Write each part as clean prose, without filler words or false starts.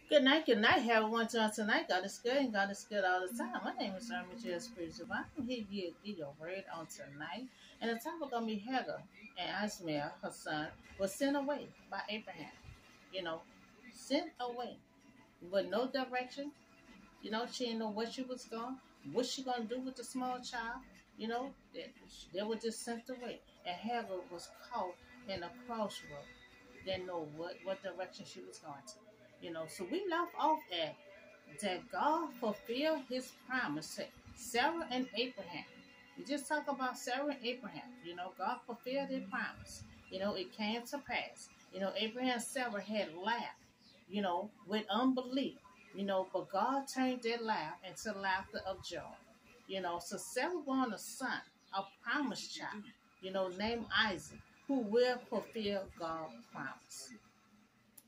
Good night, everyone. Tonight, God is good and God is good all the time. My name is Army J. Spiritual. I'm here to give your word on tonight. And the topic gonna be Hagar and Ishmael, her son, was sent away by Abraham. You know, sent away with no direction. She didn't know where she was going, what she gonna do with the small child. They were just sent away. And Hagar was caught in a crossroad. Didn't know what direction she was going to. So we left off at that God fulfilled his promise to Sarah and Abraham. We just talk about Sarah and Abraham. God fulfilled his promise. It came to pass. Abraham and Sarah had laughed, with unbelief, but God turned their laugh into laughter of joy. So Sarah born a son, a promised child, named Isaac, who will fulfill God's promise.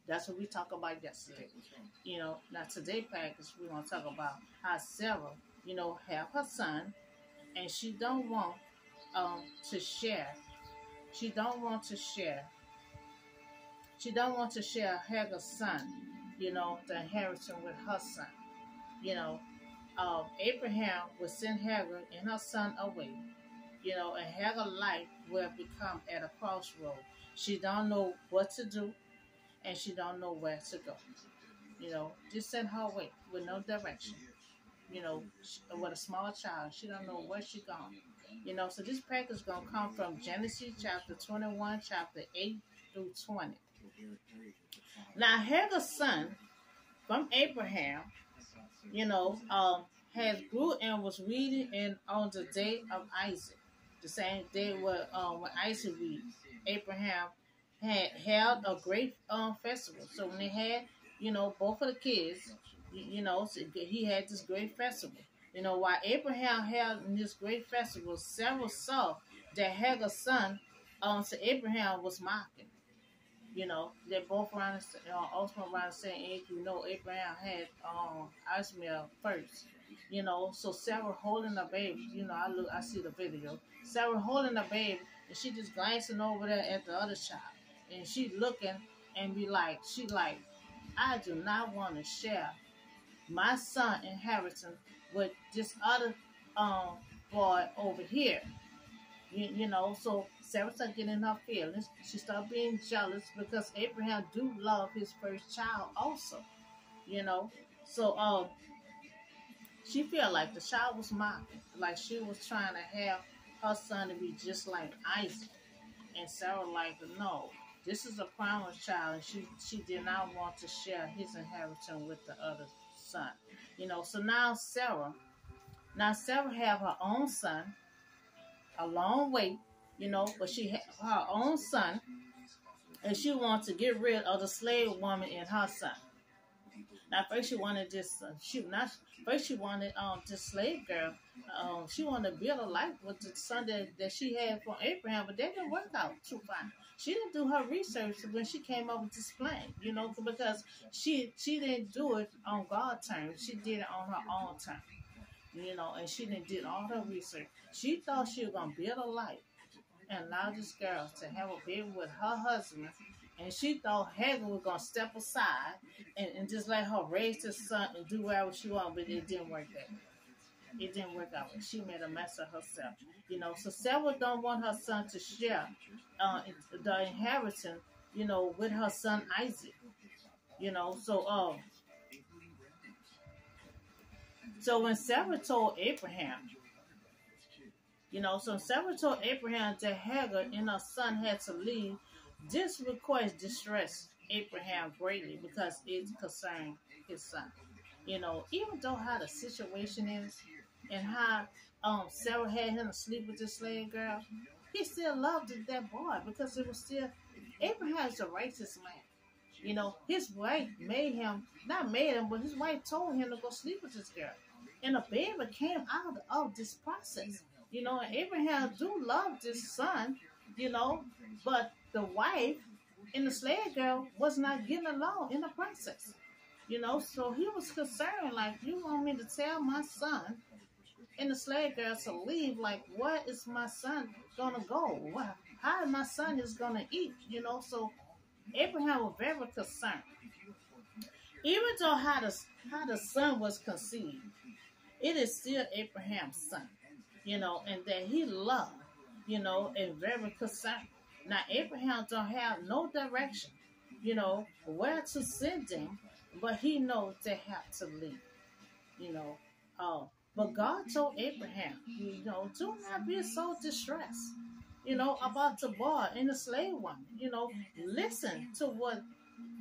That's what we talked about yesterday. Now today package we're gonna talk about how Sarah, have her son, and she don't want to share. She don't want to share. She don't want to share Hagar's son, the inheritance with her son. Abraham will send Hagar and her son away. And Hagar's life will become at a crossroad. She don't know what to do, and she don't know where to go. Just send her away with no direction. With a small child, she don't know where she going. So this package is gonna come from Genesis chapter 21, chapter 8 through 20. Now Hagar's son from Abraham, has grew and was reading in on the day of Isaac, the same day when Isaac read. Abraham had held a great festival. So when they had, both of the kids, so he had this great festival. While Abraham held in this great festival, Sarah saw that Hagar's son, to Abraham was mocking. They're both around ultimately around the same age. Abraham had Ishmael first. So Sarah holding the baby. I see the video. Sarah holding the baby, and she just glancing over there at the other child, and she looking and she like, I do not want to share my son inheritance with this other boy over here. So Sarah started getting her feelings. She started being jealous because Abraham do love his first child also. So she felt like the child was mocking, like she was trying to have her son to be just like Isaac. And Sarah like, no, this is a promised child, and she did not want to share his inheritance with the other son. So now Sarah have her own son, a long way, but she had her own son, and she wants to get rid of the slave woman and her son. Now first she wanted this she wanted this slave girl. She wanted to build a life with the son that she had from Abraham, but that didn't work out too fine. She didn't do her research when she came up with this plan, because she didn't do it on God's terms. She did it on her own terms. And she did all her research. She thought she was gonna build a life and allow this girl to have a baby with her husband, and she thought Hagar was gonna step aside and just let her raise the son and do whatever she wanted, but it didn't work out. It didn't work out. She made a mess of herself. So Sarah don't want her son to share the inheritance, with her son Isaac. So when Sarah told Abraham, that Hagar and her son had to leave, this request distressed Abraham greatly because it concerned his son. Even though how the situation is and how Sarah had him to sleep with this slave girl, he still loved that boy because it was still Abraham is a righteous man. His wife not made him, but his wife told him to go sleep with this girl. And a baby came out of this process. And Abraham do love this son, but the wife and the slave girl was not getting along in the process. So he was concerned, like, you want me to tell my son and the slave girl to leave? Like, where is my son gonna go? How my son is gonna eat? So Abraham was very concerned. Even though how the son was conceived, it is still Abraham's son, and that he loved, and very concerned. Now Abraham don't have no direction, where to send them, but he knows they have to leave, you know. But God told Abraham, do not be so distressed, about the boy and the slave woman. Listen to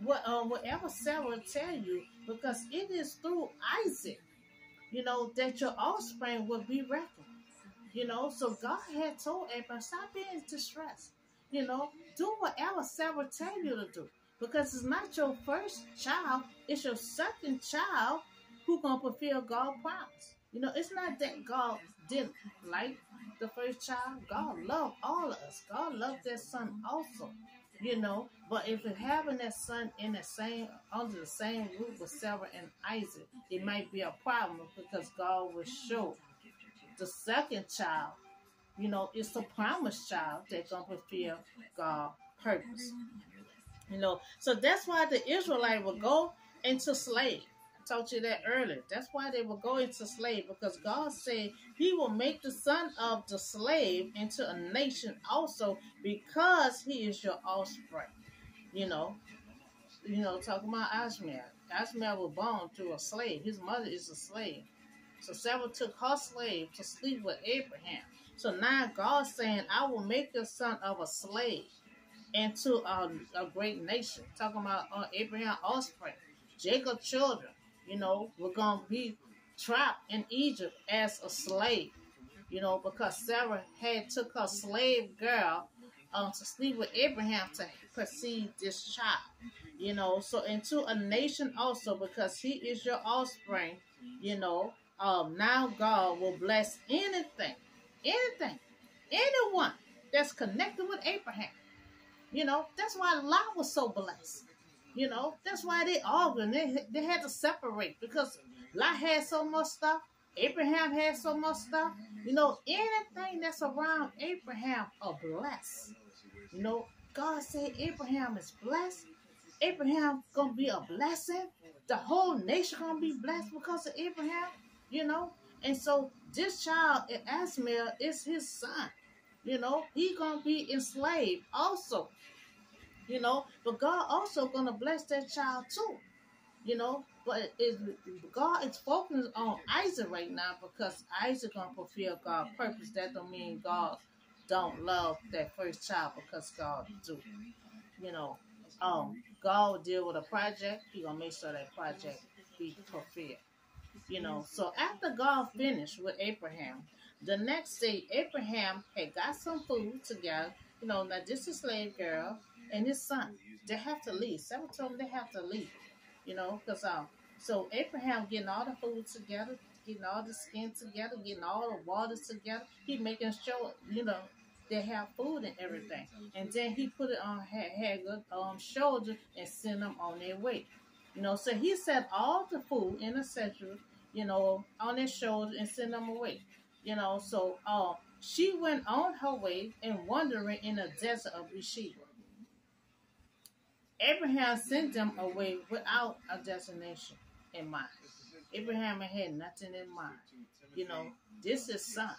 whatever Sarah tell you, because it is through Isaac, that your offspring will be reckoned. So God had told Abraham, stop being distressed. Do whatever Sarah tell you to do. Because it's not your first child, it's your second child who gonna fulfill God's promise. It's not that God didn't like the first child. God loved all of us. God loved that son also. But if it having that son in the same under the same roof with Sarah and Isaac, it might be a problem because God will show the second child, it's a promised child that gonna fulfill God's purpose. So that's why the Israelite will go into slave. I told you that earlier. That's why they will go into slave, because God said he will make the son of the slave into a nation also, because he is your offspring. Talking about Ishmael. Ishmael was born to a slave. His mother is a slave. So Sarah took her slave to sleep with Abraham. So now God's saying, I will make your son of a slave into a great nation. Talking about Abraham's offspring. Jacob's children, were going to be trapped in Egypt as a slave, because Sarah had took her slave girl to sleep with Abraham to conceive this child, so into a nation also, because he is your offspring, now God will bless anything, anyone that's connected with Abraham. That's why Lot was so blessed. That's why they argued. They had to separate, because Lot had so much stuff. Abraham had so much stuff. Anything that's around Abraham are blessed. God said Abraham is blessed. Abraham gonna be a blessing. The whole nation gonna be blessed because of Abraham. And so this child, Ishmael, is his son. He gonna be enslaved also. But God also gonna bless that child too. But God is focused on Isaac right now, because Isaac gonna fulfill God's purpose. That don't mean God don't love that first child, because God do. God will deal with a project. He gonna make sure that project be fulfilled. So after God finished with Abraham, the next day Abraham had got some food together. Now this is slave girl and his son. They have to leave. Several told them they have to leave. Because so Abraham getting all the food together, getting all the skin together, getting all the waters together. He making sure they have food and everything. And then he put it on Hagar's shoulder and sent them on their way. So he set all the food in a century, on their shoulders and sent them away. So she went on her way and wandering in the desert of Beersheba. Abraham sent them away without a destination in mind. Abraham had nothing in mind. This is son.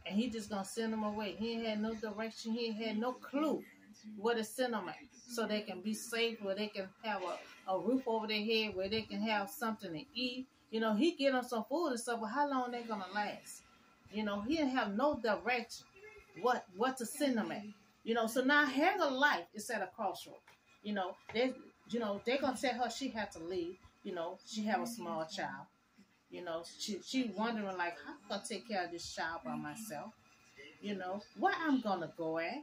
And he just gonna send them away. He ain't had no direction. He ain't had no clue where to send them at, so they can be safe, where they can have a roof over their head, where they can have something to eat. He get them some food and stuff, but how long they gonna last? He didn't have no direction what to send them at. So now Hagar's life is at a crossroad. They're gonna tell her she had to leave. She have a small child. She wondering, like, how I'm gonna take care of this child by myself? Where I'm gonna go at?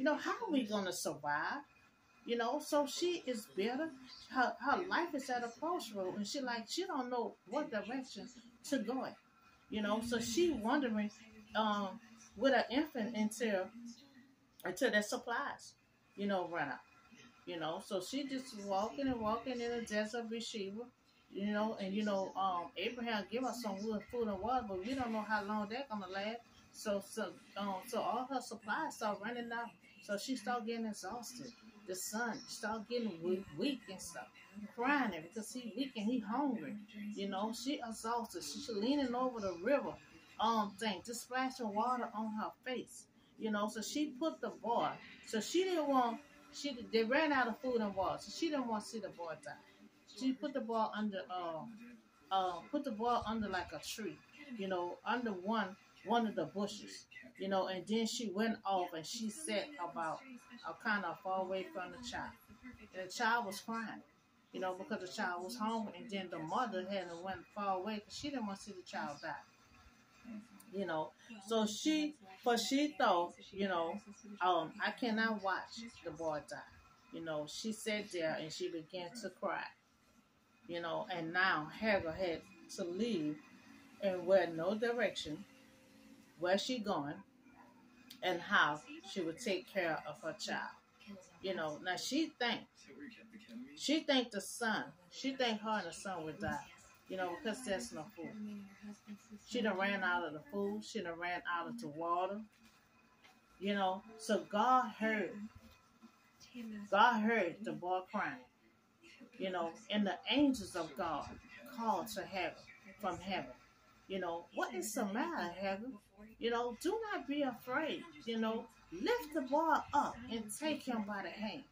How are we gonna survive? So she is bitter. Her life is at a crossroad, and she don't know what direction to go at. So she wondering with an infant until their supplies, run out. So she just walking and walking in the desert of Beersheba. Abraham give us some wood, food, and water, but we don't know how long they're gonna last. So all her supplies start running out. So she start getting exhausted. The son start getting weak and stuff. crying because he weak and he hungry. You know, she exhausted. She's leaning over the river thing, just splashing water on her face. You know, so she put the boy. So she didn't want. They ran out of food and water, so she didn't want to see the boy die. She put the boy under put the boy under like a tree, you know, under one of the bushes, you know, and then she went off and she sat about kind of far away from the child. And the child was crying, you know, because the child was hungry, and then the mother had went far away because she didn't want to see the child die. You know, so she thought, you know, I cannot watch the boy die. You know, she sat there and she began to cry. You know, and now Hagar had to leave and went no direction where she going and how she would take care of her child. You know, now she think the son, she think her and the son would die. You know, because there's no food. She done ran out of the food. She done ran out of the water. You know, so God heard the boy crying. You know, and the angels of God called to Hagar from heaven. You know, what is the matter, Hagar? You know, do not be afraid. You know, lift the boy up and take him by the hand.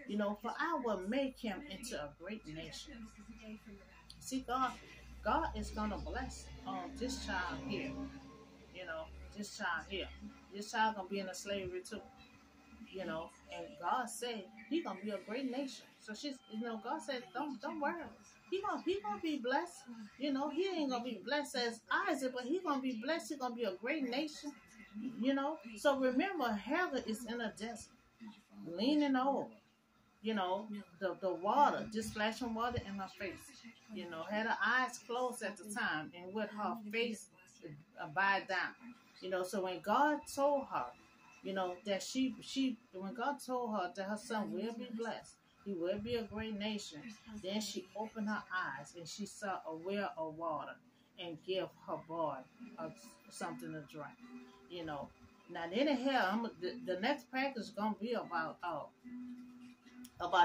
You know, for I will make him into a great nation. See, God is going to bless this child here. You know, this child here. This child going to be in a slavery too. You know, and God said he going to be a great nation. So she's, you know, God said, don't worry. He gonna be blessed. You know, he ain't going to be blessed as Isaac, but he going to be blessed. He going to be a great nation. You know, so remember, Hagar is in a desert, leaning over. You know, the water, just splashing water in her face. You know, had her eyes closed at the time and with her face bowed down. You know, so when God told her, you know, that when God told her that her son will be blessed, he will be a great nation, then she opened her eyes and she saw a well of water and gave her boy something to drink. You know, now then the next package is going to be about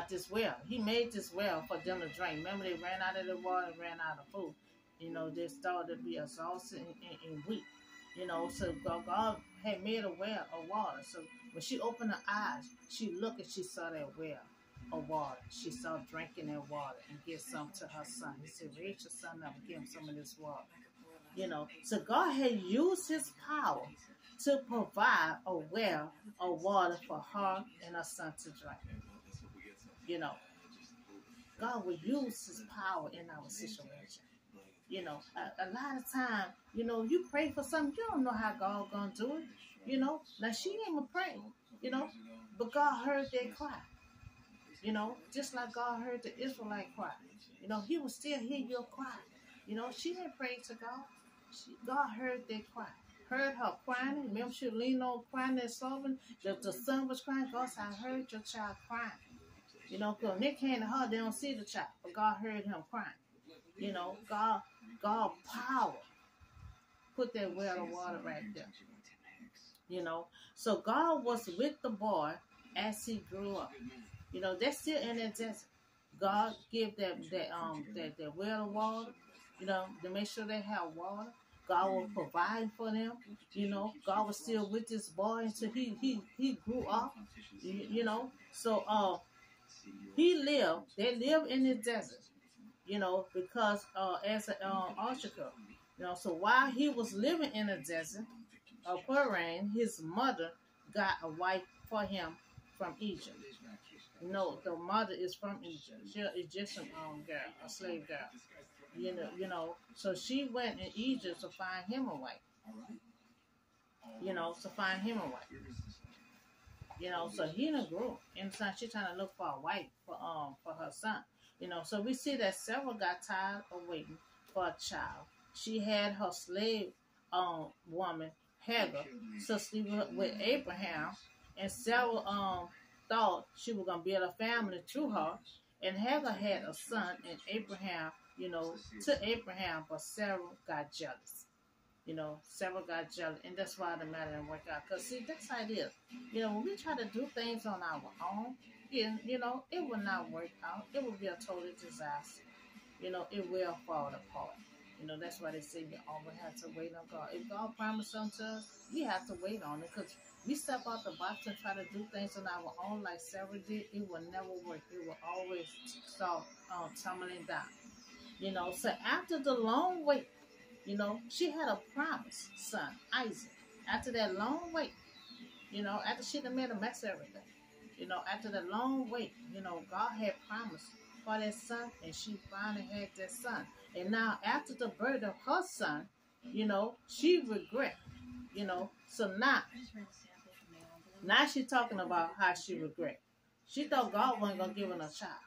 this well. He made this well for them to drink. Remember, they ran out of the water, ran out of food. You know, they started to be exhausted and weak. You know, so God had made a well of water. So when she opened her eyes, she looked and she saw that well of water. She saw drinking that water and give some to her son. He said, raise your son up and give him some of this water. You know, so God had used his power to provide a well of water for her and her son to drink. You know, God will use his power in our situation. You know, a lot of time, you know, you pray for something, you don't know how God gonna do it. You know, now she didn't even pray, you know, but God heard their cry. You know, just like God heard the Israelite cry. You know, he will still hear your cry. You know, she didn't pray to God. God heard their cry. Heard her crying. Remember, she leaned on crying and sobbing. The son was crying. God said, I heard your child crying. You know, because when they came to her, they don't see the child, but God heard him crying. You know, God power put that well of water right there. You know, so God was with the boy as he grew up. You know, they're still in that desert. God gave that well of water, you know, to make sure they have water. God will provide for them. You know, God was still with this boy until he grew up. You know, so they lived in the desert, you know, because as an Ashika, you know, so while he was living in the desert of Paran, his mother got a wife for him from Egypt. No, the mother is from Egypt. She's an Egyptian girl, a slave girl. You know, so she went in Egypt to find him a wife. You know, to find him a wife. You know, so he done grew. And so she's trying to look for a wife for her son. You know, so we see that Sarah got tired of waiting for a child. She had her slave woman, Hagar, to sleep with Abraham. And Sarah thought she was going to build a family through her. And Hagar had a son, and Abraham, you know, to Abraham, but Sarah got jealous. You know, Sarah got jealous, and that's why the matter didn't work out. Because, see, that's how it is. You know, when we try to do things on our own, again, it will not work out. It will be a total disaster. It will fall apart. That's why they say we always have to wait on God. If God promised something to us, we have to wait on it, because we step out the box and try to do things on our own like Sarah did, it will never work. It will always start tumbling down. So after the long wait, she had a promised son, Isaac. After that long wait, after she done made a mess of everything, after the long wait, God had promised for that son, and she finally had that son. And now, after the birth of her son, she regret, so now she's talking about how she regret. She thought God wasn't going to give her a child.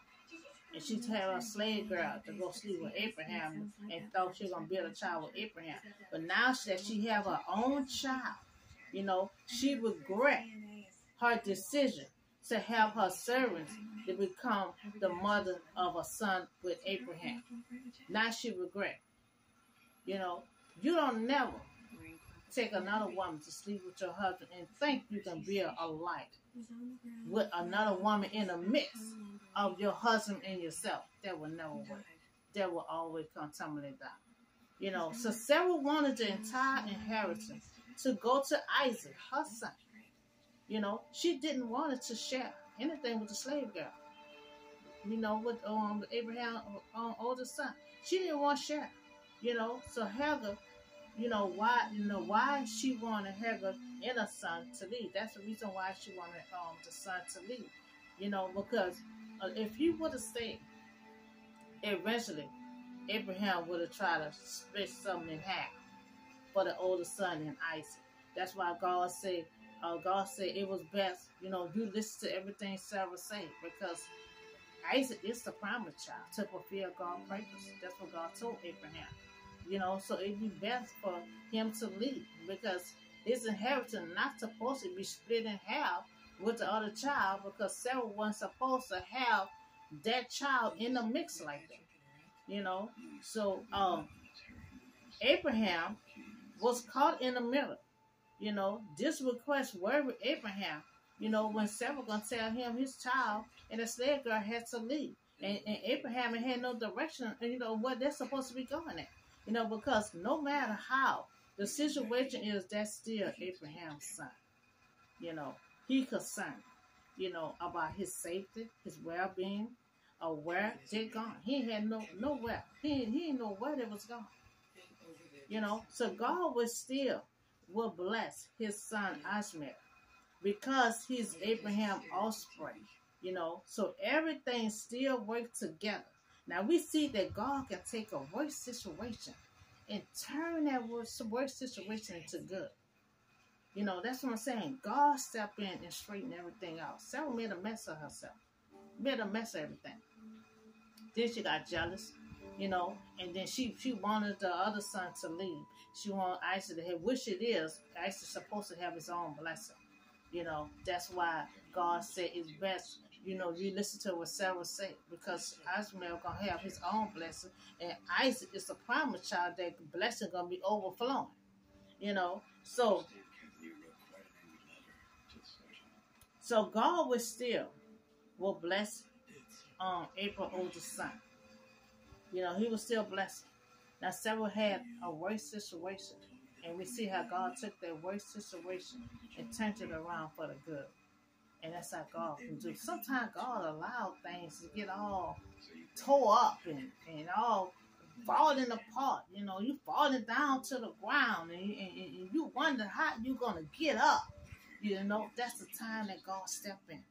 And she had a slave girl to go sleep with Abraham and thought she was going to build a child with Abraham. But now that she have her own child, she regret her decision to have her servants to become the mother of a son with Abraham. Now she regret. You don't never take another woman to sleep with your husband and think you can build a life with another woman in the midst of your husband and yourself. That will never work. That will always come tumbling down. So Sarah wanted the entire inheritance to go to Isaac, her son. She didn't want it to share anything with the slave girl. With Abraham's oldest son. She didn't want to share. So Hagar, why she wanted Hagar and her son to leave. That's the reason why she wanted the son to leave. Because if he would have stayed, eventually Abraham would have tried to split something in half for the older son and Isaac. That's why God said it was best, you listen to everything Sarah said, because Isaac is the promised child to fulfill God's purpose. That's what God told Abraham. So it'd be best for him to leave, because his inheritance not supposed to be split in half with the other child, because Sarah wasn't supposed to have that child in the mix like that. So Abraham was caught in the middle. This request worried Abraham, when Sarah gonna tell him his child and the slave girl had to leave. And Abraham had no direction, what they're supposed to be going at. Because no matter how the situation is, that's still Abraham's son. He concerned, about his safety, his well-being, or where they're gone. He had nowhere. He didn't know where they was going. So God will bless his son Ishmael, because he's Abraham's offspring. So everything still works together. Now we see that God can take a worse situation and turn that worst situation into good. That's what I'm saying. God stepped in and straightened everything out. Sarah made a mess of herself. Made a mess of everything. Then she got jealous, and then she wanted the other son to leave. She wanted Isaac to have, which it is. Isaac's supposed to have his own blessing. That's why God said it's best, you listen to what Sarah said, because Ishmael gonna have his own blessing, and Isaac is the promised child that blessing gonna be overflowing. So God will bless Abraham's oldest son. He was still blessing. Now Sarah had a worse situation, and we see how God took that worst situation and turned it around for the good. And that's how God can do. Sometimes God allows things to get all tore up and all falling apart. You falling down to the ground, and you wonder how you going to get up. That's the time that God stepped in.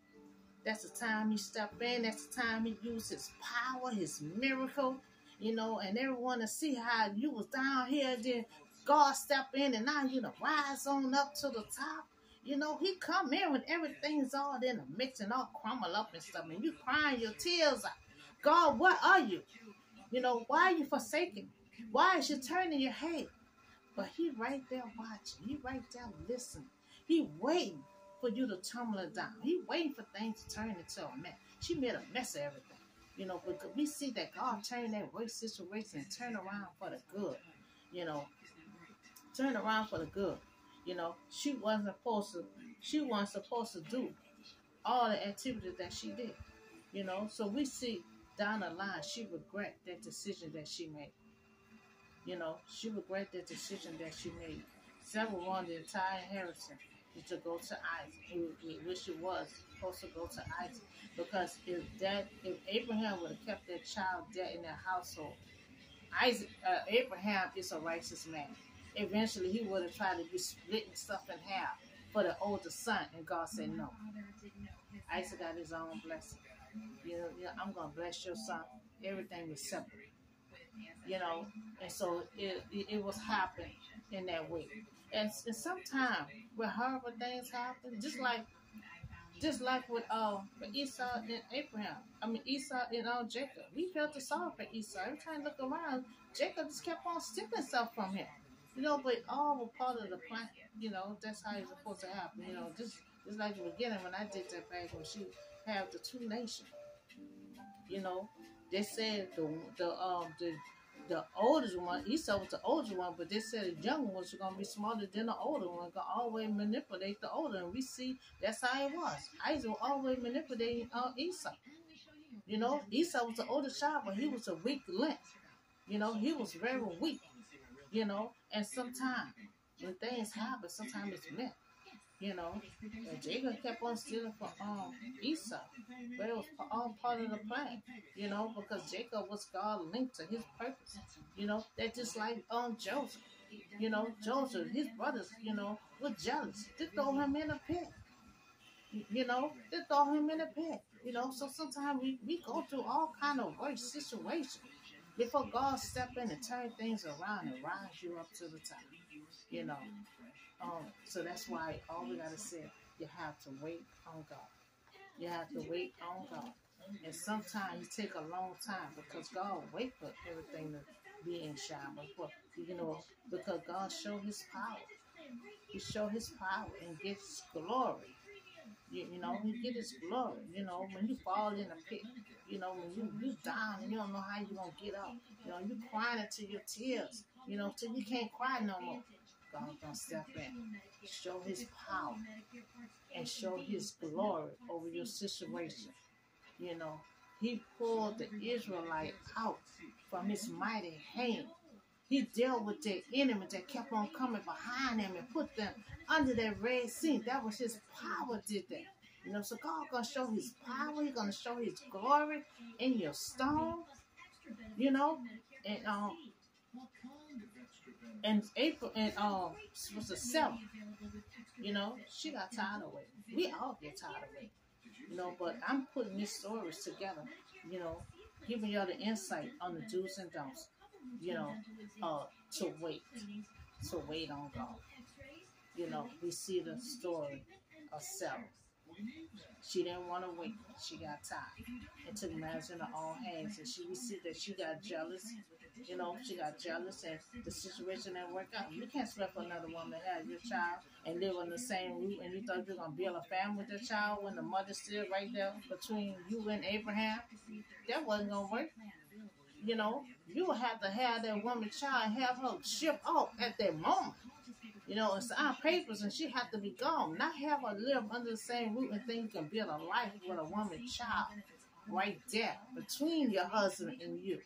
That's the time he stepped in. That's the time he used his power, his miracle, and everyone to see how you was down here. Then God stepped in, and now you rise on up to the top. He come in when everything's all in a mix and all crumble up and stuff, and you crying your tears out. God, what are you? Why are you forsaken? Why is you turning your head? But he right there watching. He right there listening. He waiting for you to tumble it down. He waiting for things to turn into a mess. She made a mess of everything. Because we see that God turned that worst situation and turn around for the good. Turn around for the good. She wasn't supposed to do all the activities that she did. You know, so we see down the line she regret that decision that she made. You know, she regret that decision that she made. Several wanted the entire inheritance to go to Isaac, which it was supposed to go to Isaac, because if Abraham would have kept that child dead in their household, Abraham is a righteous man. Eventually, he would have tried to be splitting stuff in half for the older son, and God said no. Isaac got his own blessing. You know, I'm gonna bless your son. Everything is separate. You know, and so it was happening in that way. And sometimes when horrible things happen, just like with Esau and Abraham. I mean Esau and Jacob. We felt the sorrow for Esau. Every time I look around, Jacob just kept on stealing stuff from him. You know, but all were part of the plan. You know, that's how it's supposed to happen. You know, just like the beginning when I did that back when she had the two nations. You know, they said the oldest one, Esau was the older one, but they said the younger ones were gonna be smarter than the older one, gonna always manipulate the older. And we see that's how it was. Isaac was always manipulating Esau. You know, Esau was the older child, but he was a weak link. You know, he was very weak. You know, and sometimes when things happen, sometimes it's meant. You know, and Jacob kept on stealing from Esau, but it was all part of the plan. You know, because Jacob was God linked to his purpose. You know, that just like Joseph. You know, Joseph, his brothers, you know, were jealous. They throw him in a pit. You know, they throw him in a pit. You know, so sometimes we go through all kind of worse situations before God step in and turn things around and rise you up to the top. You know. So that's why all we gotta say, you have to wait on God. You have to wait on God. And sometimes it take a long time because God wait for everything to be in shine. But you know, because God show his power. He show his power and gets glory. You know, he get his glory. You know, when you fall in a pit, you know, when you down and you don't know how you're gonna get up. You know, you crying until your tears, you know, till you can't cry no more. God gonna step in, show his power, and show his glory over your situation. You know, he pulled the Israelite out from his mighty hand. He dealt with the enemy that kept on coming behind him and put them under that Red Sea. That was his power did that. You know, so God gonna show his power. He's gonna show his glory in your storm. You know, and April and was the 7th. You know, she got tired of waiting. We all get tired of waiting. You know, but I'm putting these stories together. You know, giving y'all the insight on the do's and don'ts. You know, to wait on God. You know, we see the story of Sarah. She didn't want to wait. She got tired. It took matters in her own hands. And we see that she got jealous. You know, she got jealous and the situation didn't work out. You can't sweat for another woman to have your child and live on the same roof and you thought you were going to build a family with your child when the mother's still right there between you and Abraham. That wasn't going to work. You know, you would have to have that woman's child and have her ship off at that moment. You know, and sign papers and she had to be gone. Not have her live under the same roof and think you can build a life with a woman's child right there between your husband and you.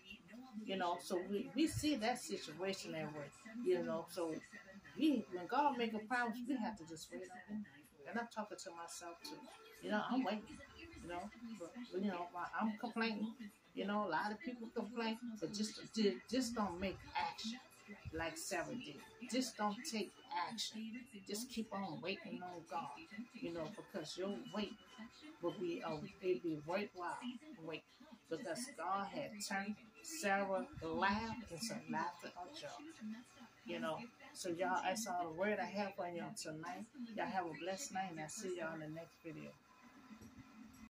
You know, so we see that situation that way. You know, so when God make a promise, we have to just wait on him. And I'm talking to myself too. You know, I'm waiting. You know, but you know, I'm complaining. You know, a lot of people complain, but just don't make action like Sarah did. Just don't take action. Just keep on waiting on God. You know, because your wait will be worthwhile wait. Because God had turned Sarah laugh into laughter of joy. You know, so y'all, that's all the word I have for y'all tonight. Y'all have a blessed night, and I'll see y'all in the next video.